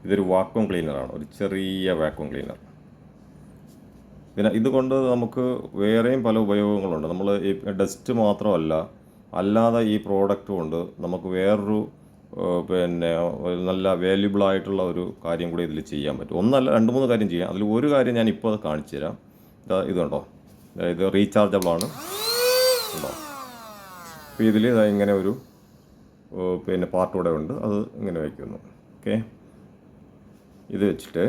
ഇതൊരു വാക്വം ക്ലീനറാണ്, ഒരു ചെറിയ വാക്വം ക്ലീനർ. പിന്നെ ഇതുകൊണ്ട് നമുക്ക് വേറെയും പല ഉപയോഗങ്ങളുണ്ട്. നമ്മൾ ഈ ഡസ്റ്റ് മാത്രമല്ല, അല്ലാതെ ഈ പ്രോഡക്റ്റ് കൊണ്ട് നമുക്ക് വേറൊരു പിന്നെ നല്ല വാല്യുബിൾ ആയിട്ടുള്ള ഒരു കാര്യം കൂടി ഇതിൽ ചെയ്യാൻ പറ്റും. ഒന്നല്ല, 2-3 കാര്യം ചെയ്യാം. അതിൽ ഒരു കാര്യം ഞാൻ ഇപ്പോൾ കാണിച്ചു തരാം. ഇതുണ്ടോ, ഇത് റീചാർജബിളാണ്. ഉണ്ടോ? അപ്പോൾ ഇതിൽ ഇങ്ങനെ ഒരു പിന്നെ പാർട്ട് കൂടെ ഉണ്ട്. അത് ഇങ്ങനെ വയ്ക്കുന്നു. ഓക്കെ, ഇത് വെച്ചിട്ട്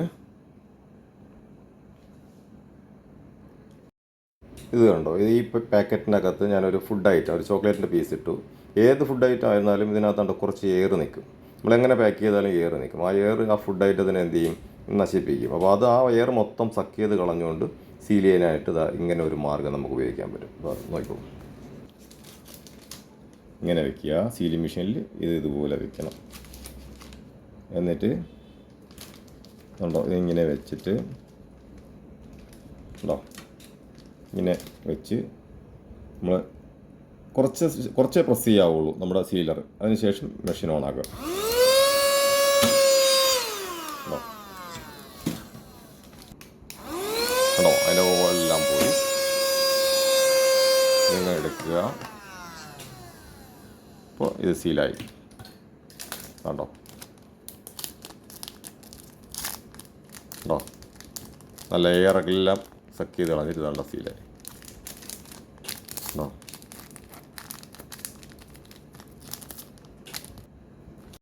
ഇത് കണ്ടോ, ഈ പാക്കറ്റിനകത്ത് ഞാനൊരു ഫുഡ് ഐറ്റം, ഒരു ചോക്ലേറ്റിൻ്റെ പീസ് ഇട്ടു. ഏത് ഫുഡ് ഐറ്റം ആയിരുന്നാലും ഇതിനകത്തുണ്ട് കുറച്ച് എയർ നിൽക്കും. നമ്മളെങ്ങനെ പാക്ക് ചെയ്താലും എയർ നിൽക്കും. ആ എയർ ആ ഫുഡ് ഐറ്റത്തിനെ എന്ത് ചെയ്യും, നശിപ്പിക്കും. അപ്പോൾ അത് ആ എയർ മൊത്തം സക്ക് ചെയ്ത് കളഞ്ഞുകൊണ്ട് സീൽ ചെയ്യാനായിട്ട് ഇങ്ങനെ ഒരു മാർഗ്ഗം നമുക്ക് ഉപയോഗിക്കാൻ പറ്റും. നോക്കൂ, ഇങ്ങനെ വെക്കുക. സീലിംഗ് മെഷീനിൽ ഇതുപോലെ വെക്കണം. എന്നിട്ട് ഉണ്ടോ, ഇതിങ്ങനെ വെച്ചിട്ട് ഉണ്ടോ, ഇങ്ങനെ വെച്ച് നമ്മൾ കുറച്ചേ പ്രസ് ചെയ്യാവുള്ളൂ നമ്മുടെ സീലർ. അതിനുശേഷം മെഷീൻ ഓൺ ആക്കുക. കണ്ടോ, അതിൻ്റെ എല്ലാം പോയി. ഇങ്ങനെ എടുക്കുക. അപ്പോൾ ഇത് സീലായി. കണ്ടോ കണ്ടോ, നല്ല എയറെല്ലാം സക്ക് ചെയ്ത് കളഞ്ഞിട്ട് നല്ല സീലായി. കണ്ടോ.